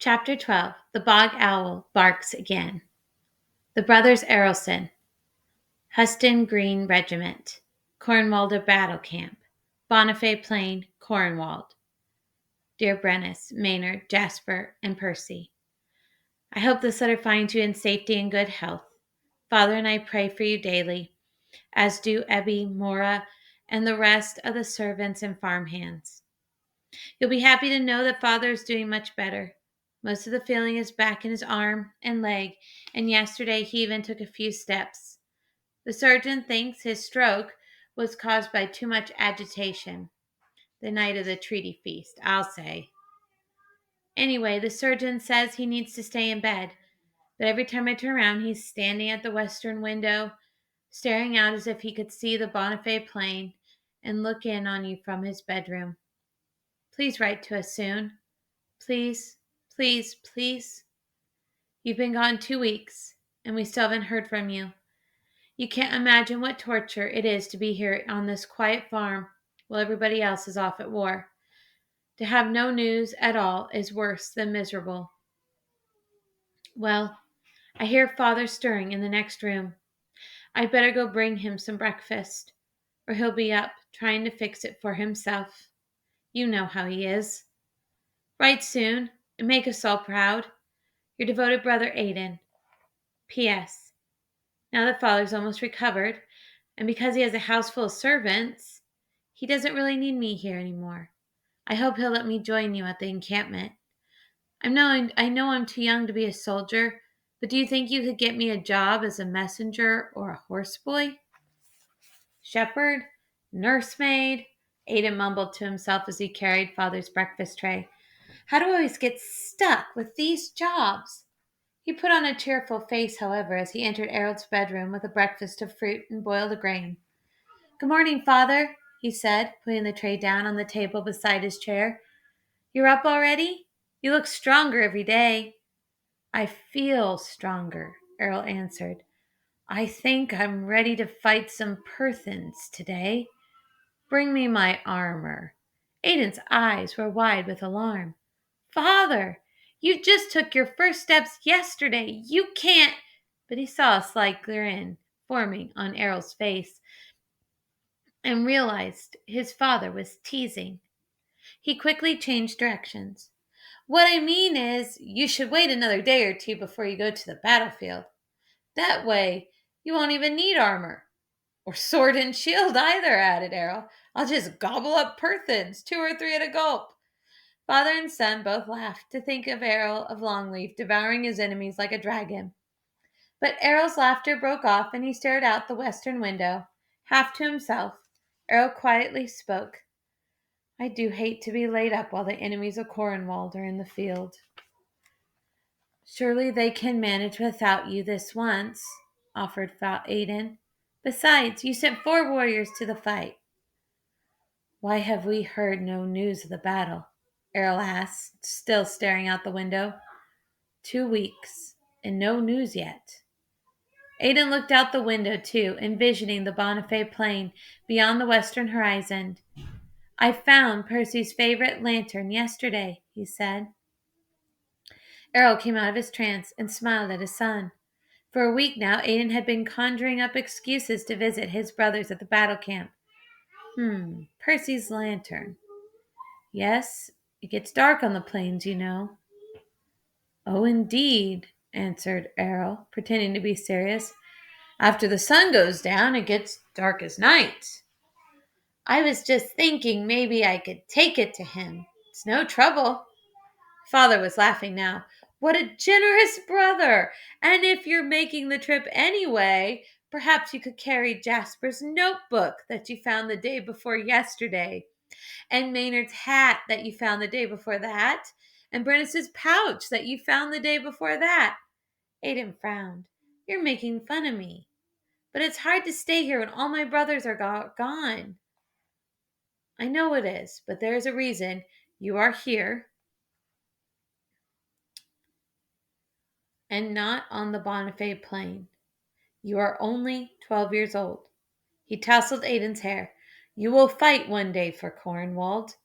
Chapter 12. The Bog Owl Barks Again. The Brothers Errolson, Huston Green Regiment, Cornwalder Battle Camp, Bonifay Plain, Cornwald. Dear Brennus, Maynard, Jasper, and Percy, I hope this letter finds you in safety and good health. Father and I pray for you daily, as do Ebby, Mora, and the rest of the servants and farmhands. You'll be happy to know that Father is doing much better. Most of the feeling is back in his arm and leg, and yesterday he even took a few steps. The surgeon thinks his stroke was caused by too much agitation. The night of the treaty feast, I'll say. Anyway, the surgeon says he needs to stay in bed, but every time I turn around, he's standing at the western window, staring out as if he could see the Bonifay plain and look in on you from his bedroom. Please write to us soon. Please, please, please. You've been gone 2 weeks, and we still haven't heard from you. You can't imagine what torture it is to be here on this quiet farm while everybody else is off at war. To have no news at all is worse than miserable. Well, I hear Father stirring in the next room. I'd better go bring him some breakfast, or he'll be up trying to fix it for himself. You know how he is. Write soon, and make us all proud. Your devoted brother Aidan. P.S. Now that Father's almost recovered, and because he has a house full of servants, he doesn't really need me here anymore. I hope he'll let me join you at the encampment. I know I'm too young to be a soldier, but do you think you could get me a job as a messenger or a horseboy? Shepherd? Nursemaid? Aidan mumbled to himself as he carried Father's breakfast tray. How do I always get stuck with these jobs? He put on a cheerful face, however, as he entered Errol's bedroom with a breakfast of fruit and boiled grain. Good morning, Father, he said, putting the tray down on the table beside his chair. You're up already? You look stronger every day. I feel stronger, Errol answered. I think I'm ready to fight some Perthans today. Bring me my armor. Aidan's eyes were wide with alarm. Father, you just took your first steps yesterday. You can't. But he saw a slight grin forming on Errol's face and realized his father was teasing. He quickly changed directions. What I mean is, you should wait another day or two before you go to the battlefield. That way, you won't even need armor. Or sword and shield either, added Errol. I'll just gobble up Perthans, 2 or 3 at a gulp. Father and son both laughed to think of Errol of Longleaf devouring his enemies like a dragon. But Errol's laughter broke off, and he stared out the western window. Half to himself, Errol quietly spoke. I do hate to be laid up while the enemies of Cornwald are in the field. Surely they can manage without you this once, offered Aidan. Besides, you sent 4 warriors to the fight. Why have we heard no news of the battle? Errol asked, still staring out the window. 2 weeks, and no news yet. Aidan looked out the window, too, envisioning the Bonifay plain beyond the western horizon. I found Percy's favorite lantern yesterday, he said. Errol came out of his trance and smiled at his son. For a week now, Aidan had been conjuring up excuses to visit his brothers at the battle camp. Percy's lantern. Yes, it gets dark on the plains, you know. Oh, indeed, answered Errol, pretending to be serious. After the sun goes down, it gets dark as night. I was just thinking maybe I could take it to him. It's no trouble. Father was laughing now. What a generous brother! And if you're making the trip anyway, perhaps you could carry Jasper's notebook that you found the day before yesterday, and Maynard's hat that you found the day before that, and Brennus's pouch that you found the day before that. Aidan frowned. You're making fun of me. But it's hard to stay here when all my brothers are gone. I know it is, but there is a reason you are here and not on the Bonifay plain. You are only 12 years old. He tousled Aidan's hair. You will fight one day for Cornwald,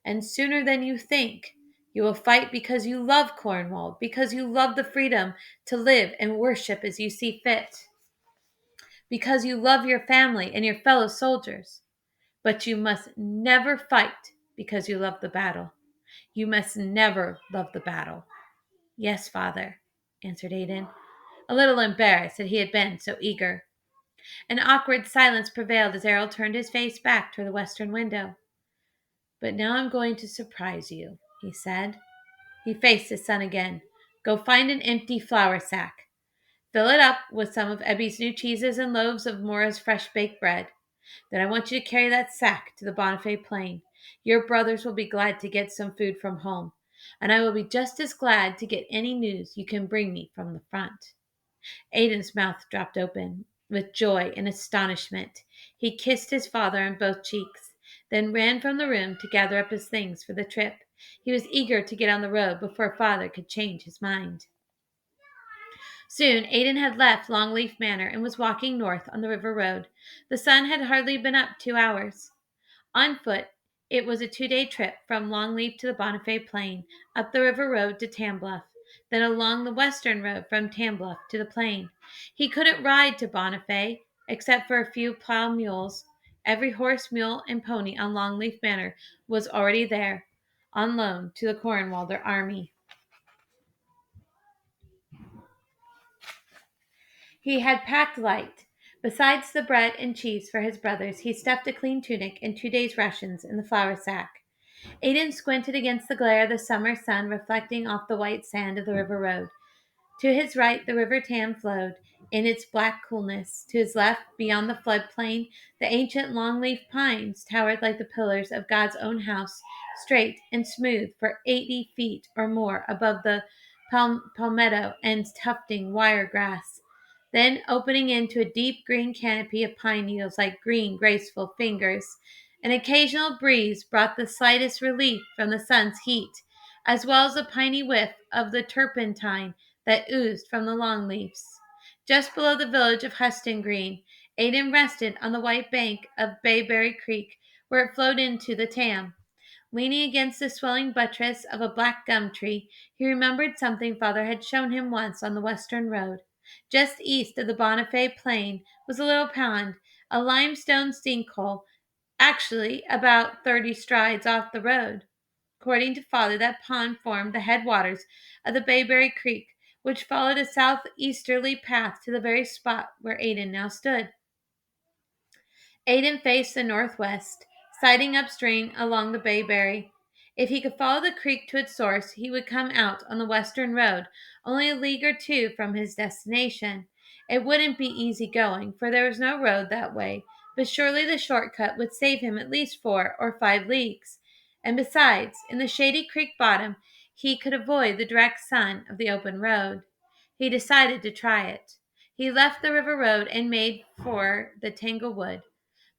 and sooner than you think, You will fight because you love Cornwall, because you love the freedom to live and worship as you see fit, because you love your family and your fellow soldiers. But you must never fight because you love the battle. You must never love the battle. Yes, father, answered Aidan, a little embarrassed that he had been so eager. An awkward silence prevailed as Errol turned his face back toward the western window. But now I'm going to surprise you, he said. He faced his son again. Go find an empty flour sack. Fill it up with some of Ebby's new cheeses and loaves of Mora's fresh baked bread. Then I want you to carry that sack to the Bonifay plain. Your brothers will be glad to get some food from home, and I will be just as glad to get any news you can bring me from the front. Aidan's mouth dropped open with joy and astonishment. He kissed his father on both cheeks, then ran from the room to gather up his things for the trip. He was eager to get on the road before father could change his mind. Soon Aidan had left Longleaf Manor and was walking north on the river road. The sun had hardly been up 2 hours. On foot, it was a 2-day trip from Longleaf to the Bonifay Plain, up the river road to Tambluff, then along the western road from Tambluff to the plain. He couldn't ride to Bonifay, except for a few plow mules. Every horse, mule, and pony on Longleaf Manor was already there, on loan to the Cornwalder army. He had packed light. Besides the bread and cheese for his brothers, he stuffed a clean tunic and 2 days' rations in the flour sack. Aidan squinted against the glare of the summer sun reflecting off the white sand of the river road. To his right, the River Tam flowed in its black coolness. To his left, beyond the floodplain, the ancient longleaf pines towered like the pillars of God's own house, straight and smooth for 80 feet or more above the palmetto and tufting wire grass, then opening into a deep green canopy of pine needles like green, graceful fingers. An occasional breeze brought the slightest relief from the sun's heat, as well as a piney whiff of the turpentine that oozed from the long leaves. Just below the village of Huston Green, Aidan rested on the white bank of Bayberry Creek, where it flowed into the Tam. Leaning against the swelling buttress of a black gum tree, he remembered something father had shown him once on the western road. Just east of the Bonifay plain was a little pond, a limestone sinkhole, actually about 30 strides off the road. According to father, that pond formed the headwaters of the Bayberry Creek, which followed a southeasterly path to the very spot where Aidan now stood. Aidan faced the northwest, siding upstream along the Bayberry. If he could follow the creek to its source, he would come out on the western road, only a league or two from his destination. It wouldn't be easy going, for there was no road that way, but surely the shortcut would save him at least 4 or 5 leagues. And besides, in the shady creek bottom, he could avoid the direct sun of the open road. He decided to try it. He left the river road and made for the Tanglewood.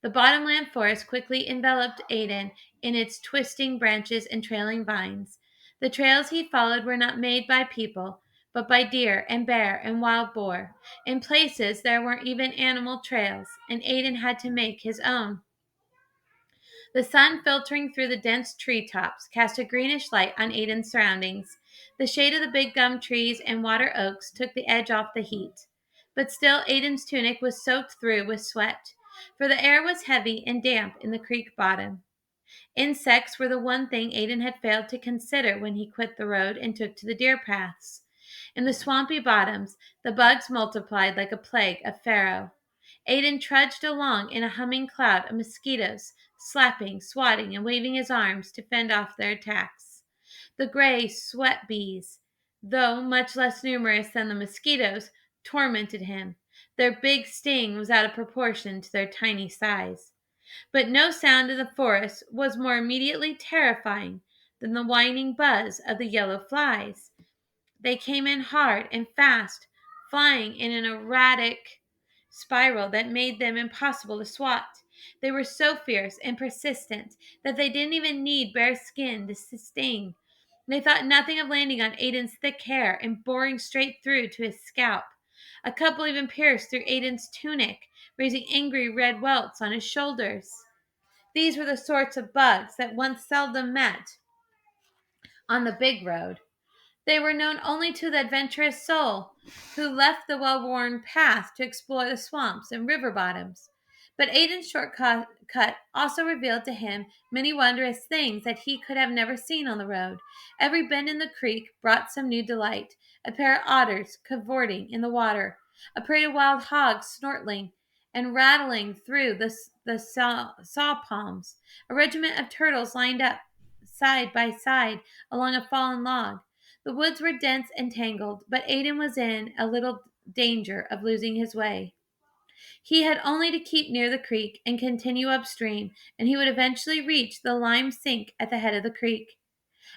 The bottomland forest quickly enveloped Aidan in its twisting branches and trailing vines. The trails he followed were not made by people, but by deer and bear and wild boar. In places there weren't even animal trails, and Aidan had to make his own. The sun filtering through the dense tree tops cast a greenish light on Aidan's surroundings. The shade of the big gum trees and water oaks took the edge off the heat. But still Aidan's tunic was soaked through with sweat, for the air was heavy and damp in the creek bottom. Insects were the one thing Aidan had failed to consider when he quit the road and took to the deer paths. In the swampy bottoms, the bugs multiplied like a plague of Pharaoh. Aidan trudged along in a humming cloud of mosquitoes, slapping, swatting, and waving his arms to fend off their attacks. The gray sweat bees, though much less numerous than the mosquitoes, tormented him. Their big sting was out of proportion to their tiny size. But no sound in the forest was more immediately terrifying than the whining buzz of the yellow flies. They came in hard and fast, flying in an erratic spiral that made them impossible to swat. They were so fierce and persistent that they didn't even need bare skin to sting. They thought nothing of landing on Aidan's thick hair and boring straight through to his scalp. A couple even pierced through Aidan's tunic, raising angry red welts on his shoulders. These were the sorts of bugs that one seldom met on the big road. They were known only to the adventurous soul who left the well-worn path to explore the swamps and river bottoms. But Aiden's shortcut also revealed to him many wondrous things that he could have never seen on the road. Every bend in the creek brought some new delight. A pair of otters cavorting in the water, a parade of wild hogs snortling and rattling through the saw palms, a regiment of turtles lined up side by side along a fallen log. The woods were dense and tangled, but Aiden was in a little danger of losing his way. He had only to keep near the creek and continue upstream, and he would eventually reach the lime sink at the head of the creek.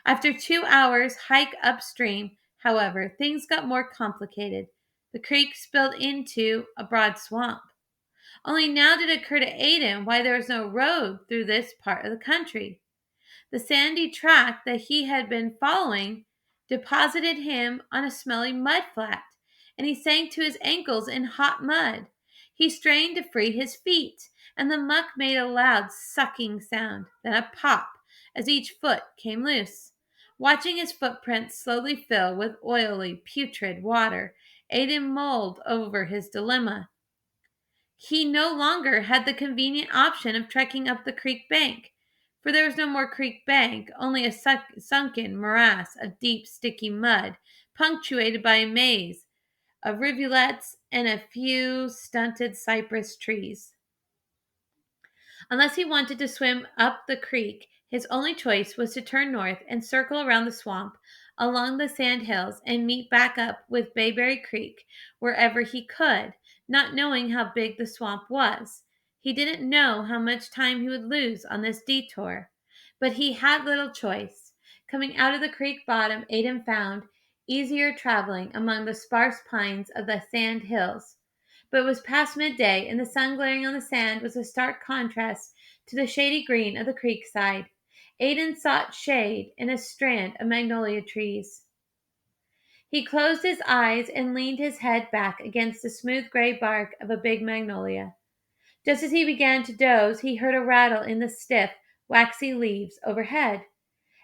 After 2 hours' hike upstream, however, things got more complicated. The creek spilled into a broad swamp. Only now did it occur to Aiden why there was no road through this part of the country. The sandy track that he had been following deposited him on a smelly mud flat, and he sank to his ankles in hot mud. He strained to free his feet, and the muck made a loud sucking sound, then a pop as each foot came loose. Watching his footprints slowly fill with oily, putrid water, Aiden mulled over his dilemma. He no longer had the convenient option of trekking up the creek bank, for there was no more creek bank, only a sunken morass of deep, sticky mud, punctuated by a maze of rivulets and a few stunted cypress trees. Unless he wanted to swim up the creek, his only choice was to turn north and circle around the swamp, along the sand hills, and meet back up with Bayberry Creek wherever he could, not knowing how big the swamp was. He didn't know how much time he would lose on this detour, but he had little choice. Coming out of the creek bottom, Aiden found easier traveling among the sparse pines of the sand hills. But it was past midday, and the sun glaring on the sand was a stark contrast to the shady green of the creek side. Aiden sought shade in a strand of magnolia trees. He closed his eyes and leaned his head back against the smooth gray bark of a big magnolia. Just as he began to doze, he heard a rattle in the stiff, waxy leaves overhead,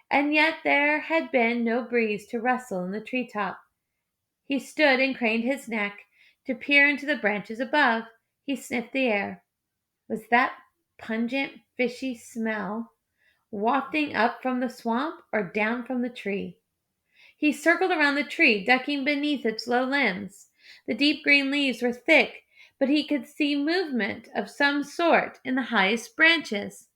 and yet there had been no breeze to rustle in the treetop. He stood and craned his neck to peer into the branches above. He sniffed the air. Was that pungent, fishy smell wafting up from the swamp or down from the tree? He circled around the tree, ducking beneath its low limbs. The deep green leaves were thick, but he could see movement of some sort in the highest branches.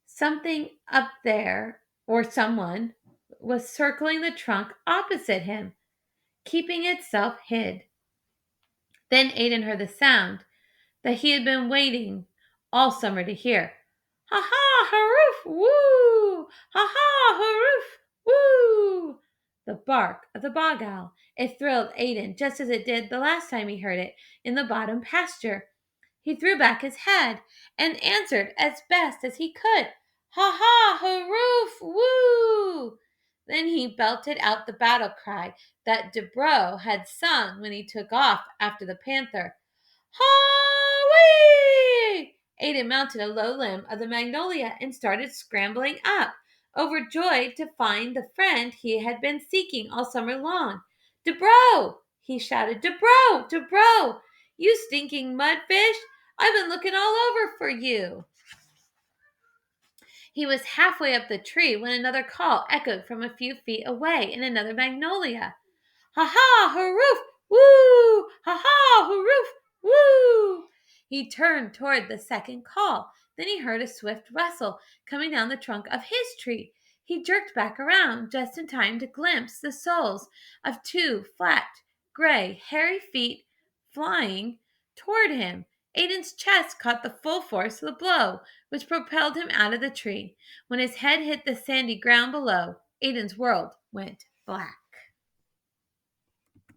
Something up there, or someone, was circling the trunk opposite him, keeping itself hid. Then Aiden heard the sound that he had been waiting all summer to hear. Ha ha, haroof, woo! Ha ha, haroof, woo! The bark of the bog owl. It thrilled Aiden just as it did the last time he heard it in the bottom pasture. He threw back his head and answered as best as he could. Ha ha, haroof, woo! Then he belted out the battle cry that Debro had sung when he took off after the panther. Ha-wee! Aiden mounted a low limb of the magnolia and started scrambling up, overjoyed to find the friend he had been seeking all summer long. Debro! He shouted. Debro! Debro! You stinking mudfish! I've been looking all over for you. He was halfway up the tree when another call echoed from a few feet away in another magnolia. Ha ha, haroof, woo! Ha ha, haroof, woo! He turned toward the second call. Then he heard a swift rustle coming down the trunk of his tree. He jerked back around just in time to glimpse the soles of two flat, gray, hairy feet flying toward him. Aiden's chest caught the full force of the blow, which propelled him out of the tree. When his head hit the sandy ground below, Aiden's world went black.